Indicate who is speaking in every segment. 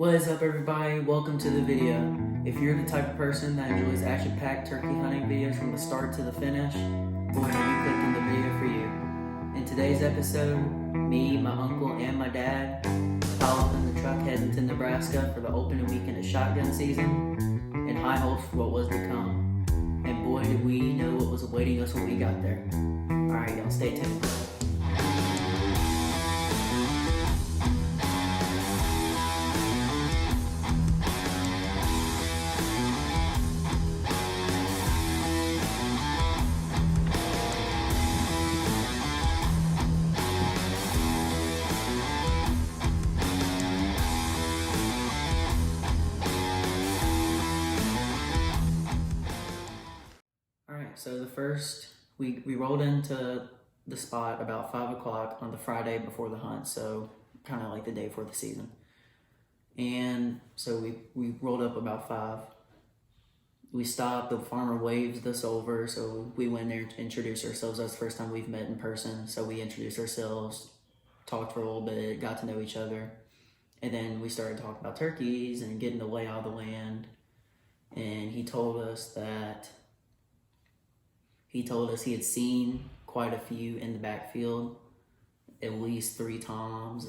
Speaker 1: What is up, everybody? Welcome to the video. If you're the type of person that enjoys action-packed turkey hunting videos from the start to the finish, go ahead and click on the video for you. In today's episode, me, my uncle, and my dad pile up in the truck heading to Nebraska for the opening weekend of shotgun season in high hopes for what was to come. And boy, did we know what was awaiting us when we got there. Alright, y'all, stay tuned. So we rolled into the spot about 5 o'clock on the Friday before the hunt, so kind of like the day before the season. And so we rolled up about 5. We stopped, the farmer waved us over, so we went there to introduce ourselves. That's the first time we've met in person, so we introduced ourselves, talked for a little bit, got to know each other, and then we started talking about turkeys and getting the lay of the land. And he told us he had seen quite a few in the backfield, at least 3 toms,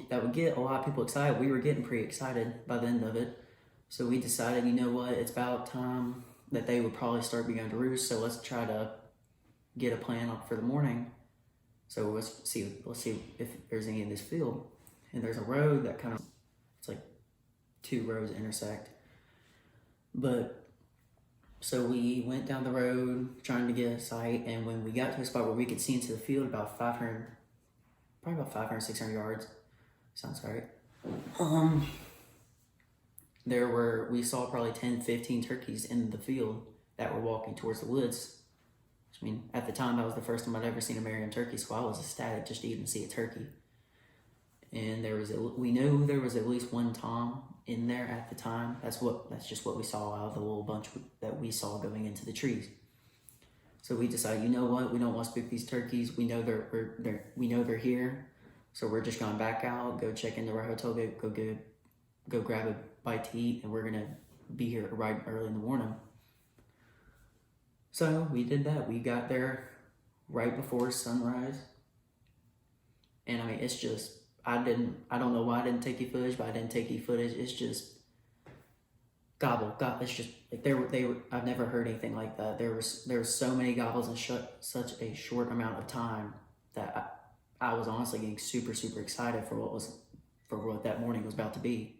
Speaker 1: that would get a lot of people excited. We were getting pretty excited by the end of it. So we decided, you know what, it's about time that they would probably start beginning to roost, so let's try to get a plan up for the morning. So let's see if there's any in this field. And there's a road that it's like 2 roads intersect. So we went down the road trying to get a sight, and when we got to a spot where we could see into the field about 600 yards, sounds right. We saw probably 10, 15 turkeys in the field that were walking towards the woods. I mean, at the time, that was the first time I'd ever seen a American turkey, so I was ecstatic just to even see a turkey. And we knew there was at least 1 tom in there at the time. That's just what we saw out of the little bunch that we saw going into the trees. So we decided, you know what, we don't want to spook these turkeys. We know they're here, so we're just going to back out, go check into our hotel, go grab a bite to eat, and we're gonna be here right early in the morning. So we did that. We got there right before sunrise, and I mean, it's just. I don't know why I didn't take any footage, but I didn't take any footage. It's just gobble. It's just like they were. I've never heard anything like that. There was so many gobbles in such a short amount of time that I was honestly getting super excited for what that morning was about to be.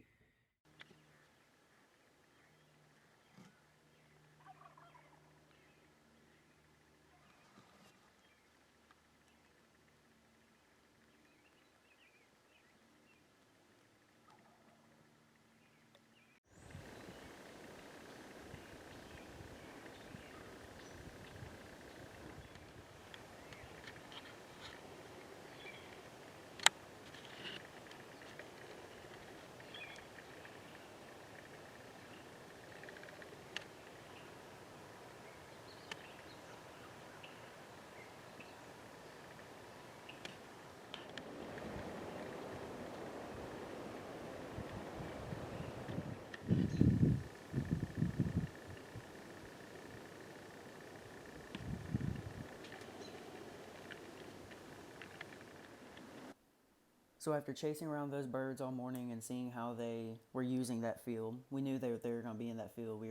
Speaker 1: So after chasing around those birds all morning and seeing how they were using that field, we knew they were going to be in that field.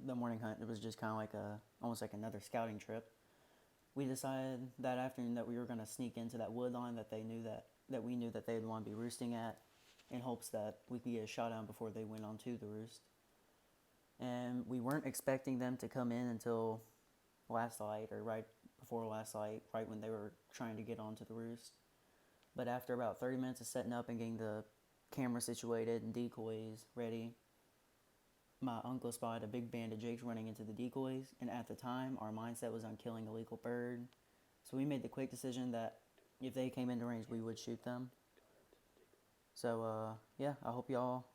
Speaker 1: The morning hunt, it was just kind of almost like another scouting trip. We decided that afternoon that we were going to sneak into that wood line that we knew that they'd want to be roosting at, in hopes that we could get a shot on before they went on to the roost. And we weren't expecting them to come in until last light, or right before last light, right when they were trying to get onto the roost. But after about 30 minutes of setting up and getting the camera situated and decoys ready, my uncle spotted a big band of jakes running into the decoys, and at the time, our mindset was on killing a lethal bird. So we made the quick decision that if they came into range, we would shoot them. So, yeah, I hope y'all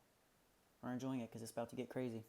Speaker 1: are enjoying it, because it's about to get crazy.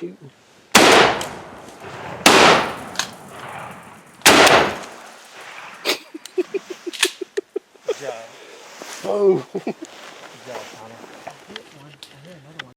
Speaker 2: shooting.
Speaker 1: Good job.
Speaker 2: Oh.
Speaker 1: Good job, Connor. I hit one. I hear another one.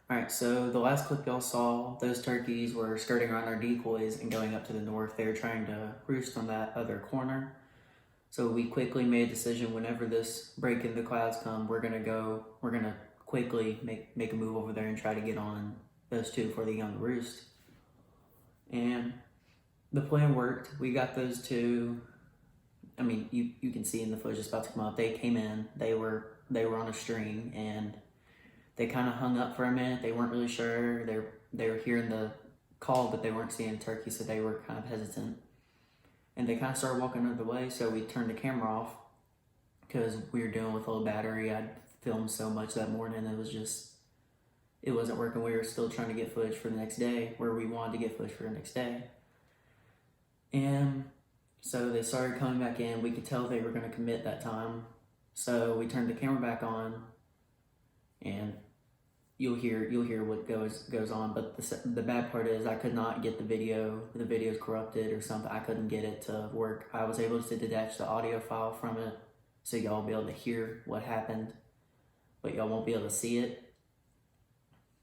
Speaker 1: Alright, so the last clip y'all saw, those turkeys were skirting around our decoys and going up to the north. They were trying to roost on that other corner. So we quickly made a decision, whenever this break in the clouds come, we're gonna quickly make a move over there and try to get on those two for the young roost. And the plan worked. We got those two. I mean, you can see in the footage just about to come up. They came in. They were on a string, and they kind of hung up for a minute. They weren't really sure. They were hearing the call, but they weren't seeing a turkey, so they were kind of hesitant. And they kind of started walking another way, so we turned the camera off because we were dealing with a low battery. I'd filmed so much that morning, it wasn't working. We were still trying to get footage for the next day, where we wanted to get footage for the next day. And so they started coming back in. We could tell they were going to commit that time. So we turned the camera back on, and you'll hear what goes on. But the bad part is I could not get the video. The video's corrupted or something. I couldn't get it to work. I was able to detach the audio file from it, so y'all will be able to hear what happened, but y'all won't be able to see it.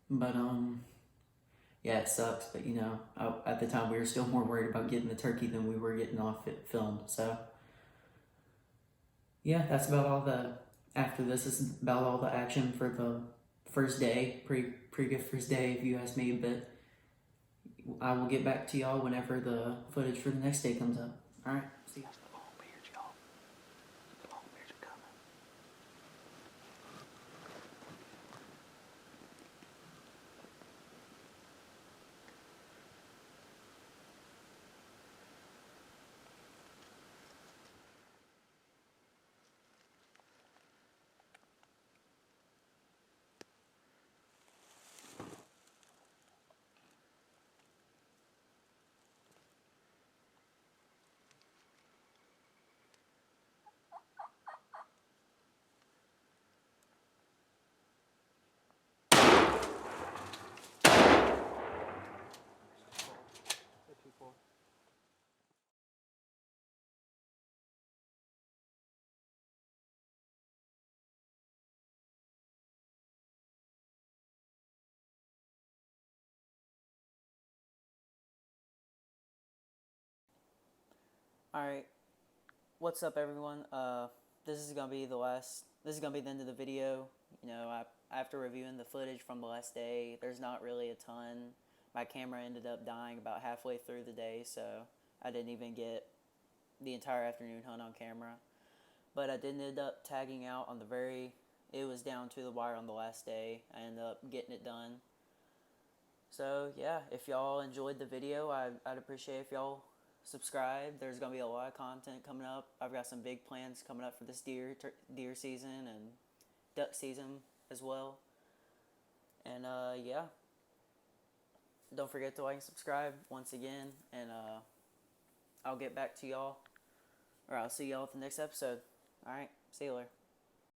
Speaker 1: But yeah, it sucks. But at the time we were still more worried about getting the turkey than we were getting off it filmed. So yeah, that's about all after this is about all the action for the first day. Pretty good first day if you ask me, but I will get back to y'all whenever the footage for the next day comes up. Alright, see ya. Alright, what's up everyone? This is gonna be the end of the video. After reviewing the footage from the last day, there's not really a ton. My camera ended up dying about halfway through the day, so I didn't even get the entire afternoon hunt on camera. But I did end up tagging out on it was down to the wire on the last day. I ended up getting it done. So yeah, if y'all enjoyed the video, I'd appreciate if y'all subscribe. There's gonna be a lot of content coming up. I've got some big plans coming up for this deer season and duck season as well. And yeah, don't forget to like and subscribe once again. And I'll get back to y'all, or I'll see y'all at the next episode. All right, see you later.